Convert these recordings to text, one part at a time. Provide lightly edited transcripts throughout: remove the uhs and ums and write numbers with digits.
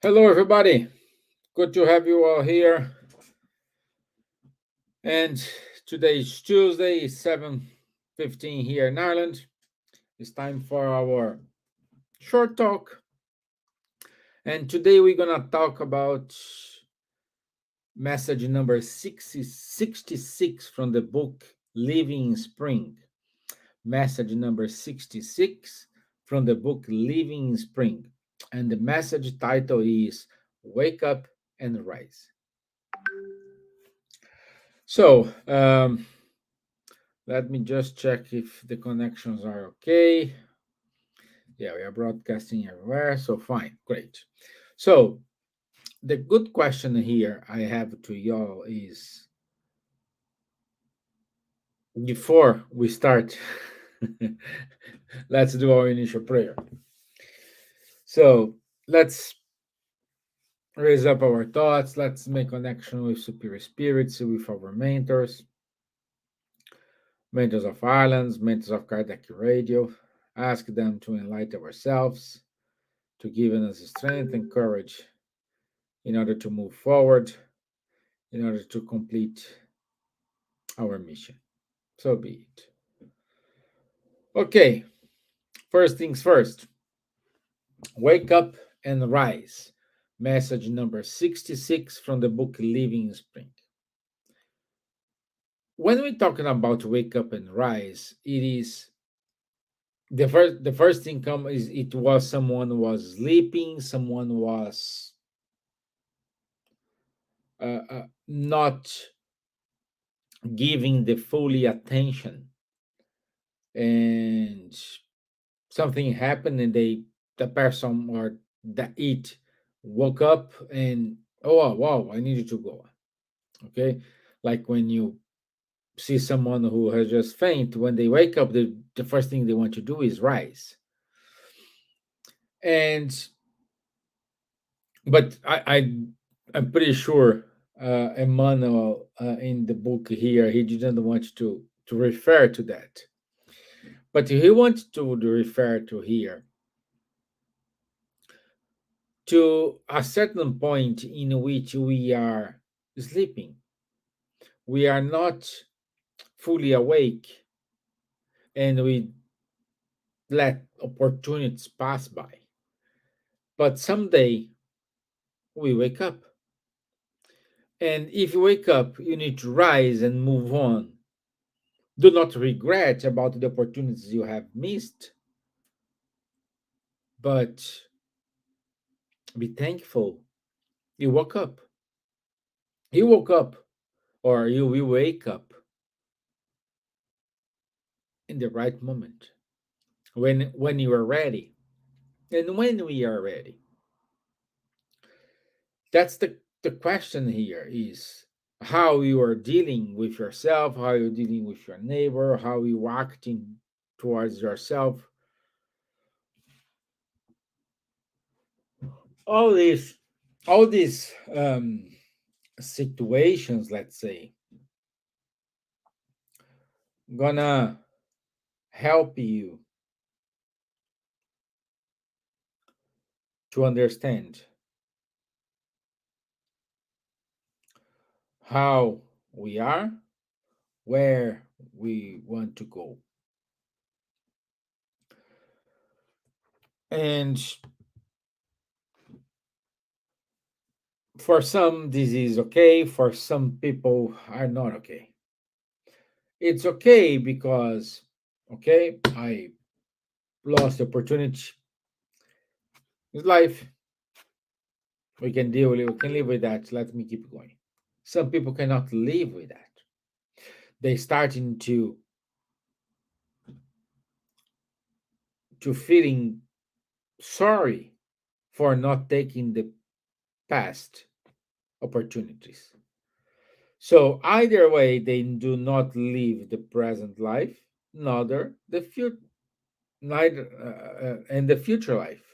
Hello, everybody. Good to have you all here. And today is Tuesday, 7:15 here in Ireland. It's time for our short talk. And today we're going to talk about message number 66 from the book Living in Spring. Message number 66 from the book Living in Spring. And the message title is Wake Up and Rise. So, let me just check if the connections are okay. Yeah, we are broadcasting everywhere, so fine, great. So, the good question here I have to y'all is before we start, let's do our initial prayer. So, let's raise up our thoughts, let's make connection with superior spirits, with our mentors of Ireland, mentors of Kardec Radio. Ask them to enlighten ourselves, to give us strength and courage in order to move forward, in order to complete our mission. So be it. Okay, first things first. Wake up and rise. Message number 66 from the book Living in Spring. When we're talking about wake up and rise, it is the first thing come is it was someone was sleeping, someone was not giving the fully attention, and something happened, and the person or the it woke up and, oh wow, I needed to go. Okay, like when you see someone who has just faint, when they wake up, the first thing they want to do is rise. And but I'm pretty sure Emmanuel in the book here, he didn't want to refer to that, but he wants to refer to here to a certain point in which we are sleeping. We are not fully awake, and we let opportunities pass by. But someday we wake up. And if you wake up, you need to rise and move on. Do not regret about the opportunities you have missed, but be thankful you woke up. You woke up, or you will wake up in the right moment when you are ready. And when we are ready, that's the question here is how you are dealing with yourself, how you're dealing with your neighbor, how you acting towards yourself. All these all these situations, let's say, gonna help you to understand how we are, where we want to go. And for some, this is okay. For some people, are not okay. It's okay because, okay, I lost the opportunity. It's life. We can deal with it. We can live with that. Let me keep going. Some people cannot live with that. They starting to feeling sorry for not taking the past opportunities. So either way, they do not live the present life, neither the future, neither and the future life.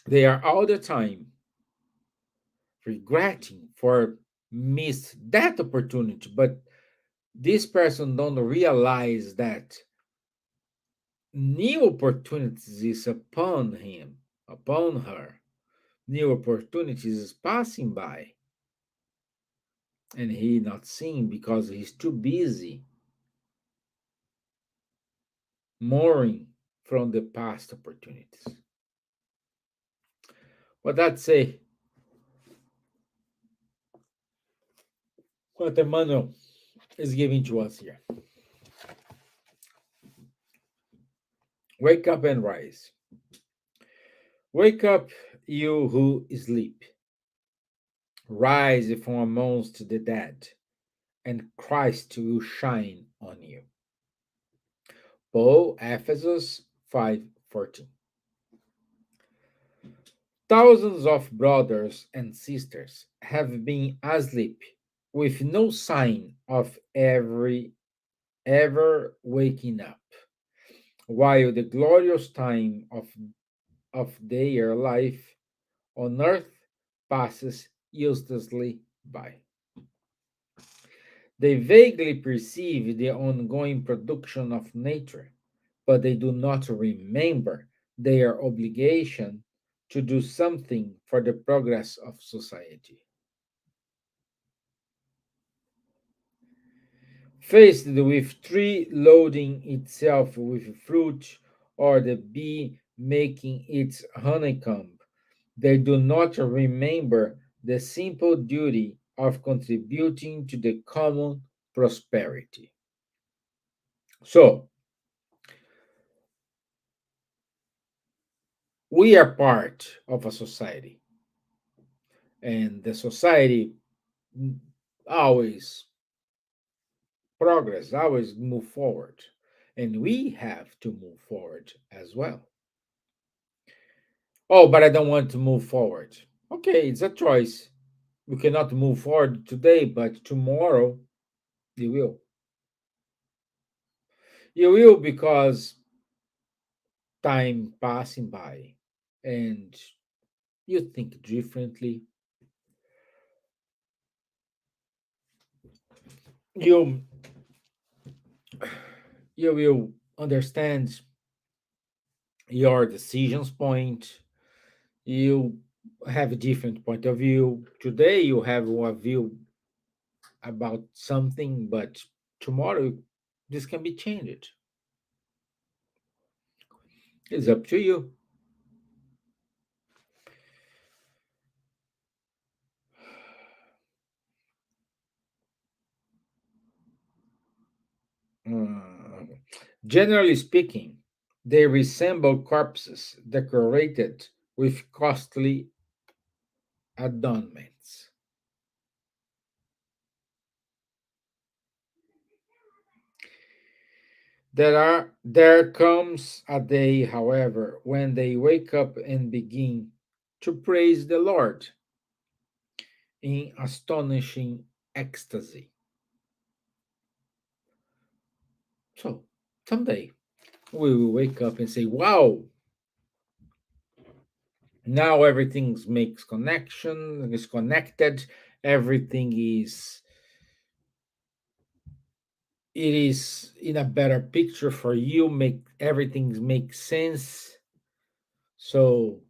They are all the time regretting for missed that opportunity, but this person don't realize that New opportunities is upon him, upon her. New opportunities is passing by, and he not seeing because he's too busy mooring from the past opportunities. But that's say what Emmanuel is giving to us here. Wake up and rise. Wake up, you who sleep. Rise from amongst the dead, and Christ will shine on you. Paul, Ephesus 5:14. Thousands of brothers and sisters have been asleep with no sign of ever waking up, while the glorious time of their life on earth passes uselessly by. They vaguely perceive the ongoing production of nature, but they do not remember their obligation to do something for the progress of society. Faced with tree loading itself with fruit or the bee making its honeycomb, they do not remember the simple duty of contributing to the common prosperity. So, we are part of a society, and the society always progress, always move forward, and we have to move forward as well. Oh, but I don't want to move forward. Okay, it's a choice. We cannot move forward today, but tomorrow you will. You will because time passing by and you think differently. You you will understand your decisions point. You have a different point of view. Today you have one view about something, but tomorrow this can be changed. It's up to you. Uh, Generally speaking, they resemble corpses decorated with costly adornments. There comes a day, however, when they wake up and begin to praise the Lord in astonishing ecstasy. So someday we will wake up and say, "Wow! Now everything makes connection, is connected. Everything is it is in a better picture for you. Make everything make sense." So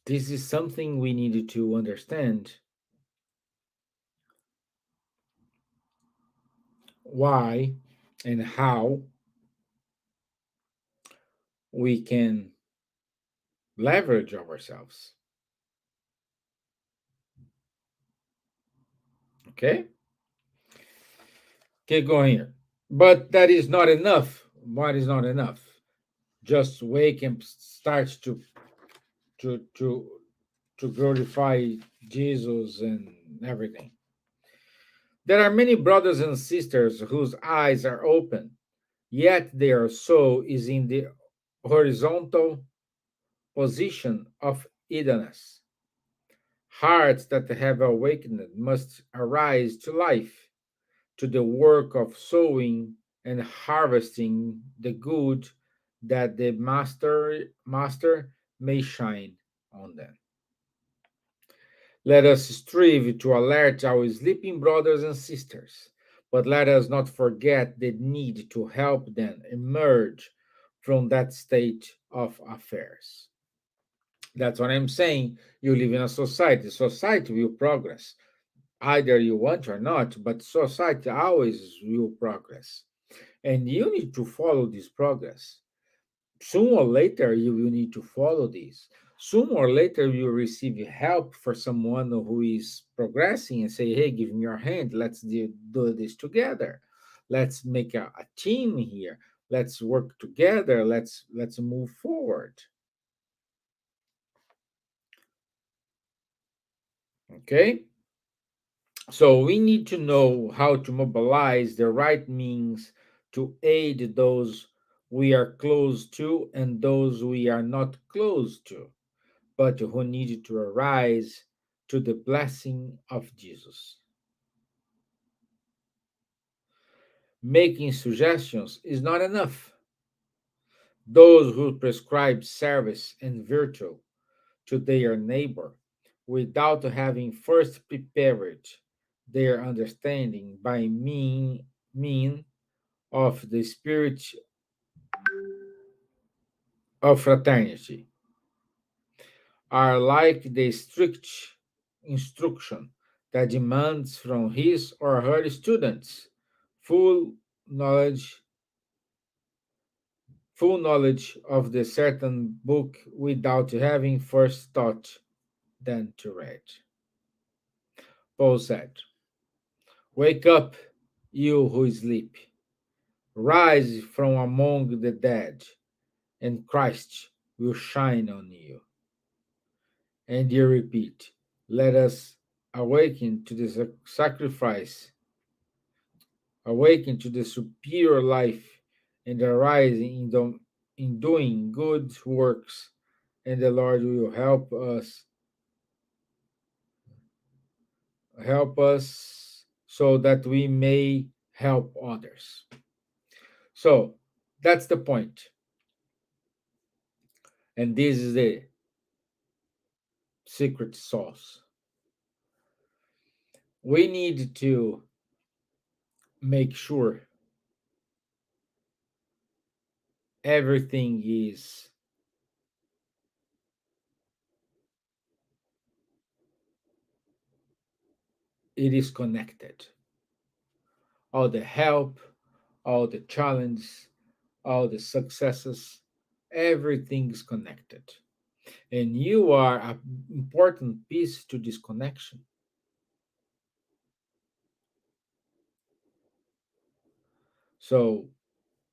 this is something we needed to understand why and how we can leverage ourselves. Okay? Keep going here. But that is not enough. What is not enough? Just wake and start to to to glorify Jesus and everything. There are many brothers and sisters whose eyes are open, yet their soul is in the horizontal position of idleness. Hearts that have awakened must arise to life, to the work of sowing and harvesting the good that the master may shine on them. Let us strive to alert our sleeping brothers and sisters, but let us not forget the need to help them emerge from that state of affairs. That's what I'm saying. You live in a society. Society will progress, either you want or not, but society always will progress. And you need to follow this progress. Sooner or later, you will need to follow this. Sooner or later, you will receive help for someone who is progressing and say, hey, give me your hand. Let's do this together. Let's make a team here. Let's work together. Let's move forward. Okay? So we need to know how to mobilize the right means to aid those we are close to and those we are not close to, but who need to arise to the blessing of Jesus. Making suggestions is not enough. Those who prescribe service and virtue to their neighbor without having first prepared their understanding by mean of the spirit of fraternity are like the strict instruction that demands from his or her students full knowledge full knowledge of the certain book without having first taught them to read. Paul said, wake up, you who sleep, rise from among the dead, and Christ will shine on you. And you repeat, let us awaken to the sacrifice, awaken to the superior life, and arise in doing good works, and the Lord will help us so that we may help others. So that's the point. And this is the secret sauce. We need to make sure everything is connected. All the help, all the challenges, all the successes, everything is connected. And you are an important piece to this connection. So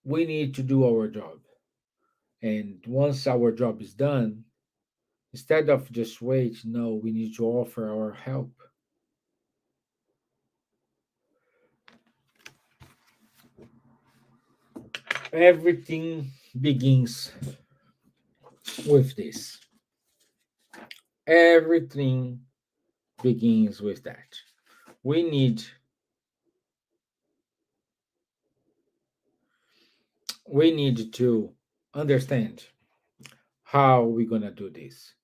we need to do our job. And once our job is done, instead of just wait, no, we need to offer our help. Everything begins with this. Everything begins with that. We need we need to understand how we're gonna do this.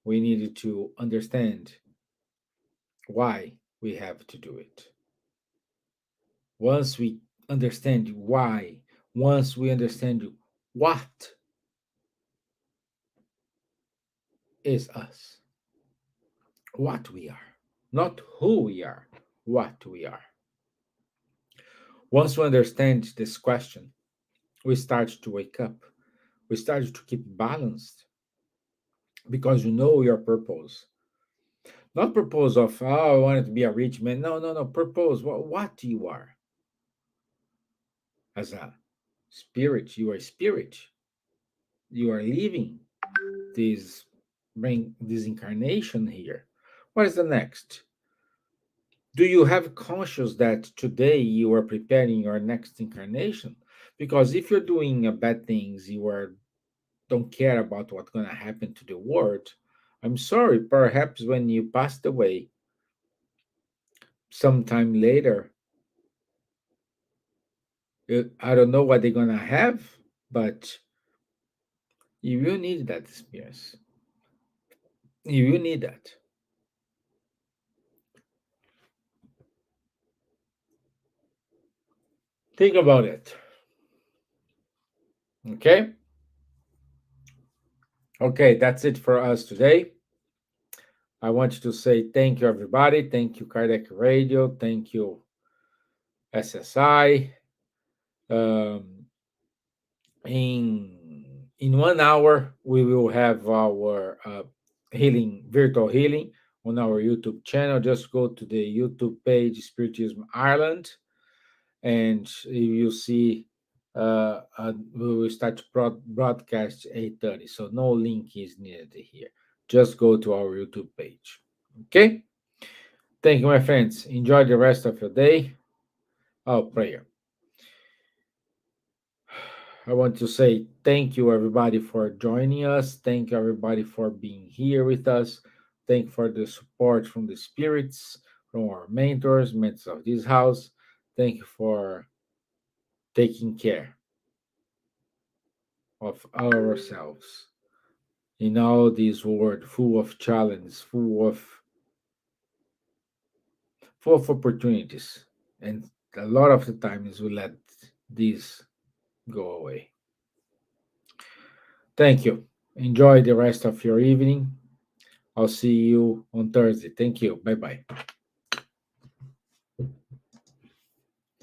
We need to understand why we have to do it. Once we understand why, once we understand what is us, what we are, not who we are, what we are. Once we understand this question, we start to wake up. We start to keep balanced because you know your purpose. Not purpose of, oh, I wanted to be a rich man. No, no, no. Purpose, what you are as a spirit. You are a spirit. You are living this bring this incarnation here. What is the next? Do you have conscious that today you are preparing your next incarnation? Because if you're doing bad things, you are don't care about what's going to happen to the world. I'm sorry, perhaps when you passed away sometime later, I don't know what they're going to have, but you will need that experience. You will need that. Think about it. Okay. Okay, that's it for us today. I want to say thank you, everybody. Thank you, Kardec Radio. Thank you, SSI. Um, in 1 hour, we will have our healing, virtual healing on our YouTube channel. Just go to the YouTube page, Spiritism Ireland, and you see we will start to broadcast 8:30. So no link is needed here. Just go to our YouTube page. Okay. Thank you, my friends. Enjoy the rest of your day. Oh, prayer. I want to say thank you, everybody, for joining us. Thank you, everybody, for being here with us. Thank you for the support from the spirits, from our mentors of this house. Thank you for taking care of ourselves in all this world full of challenges, full of opportunities. And a lot of the times we let these go away. Thank you. Enjoy the rest of your evening. I'll see you on Thursday. Thank you. Bye bye.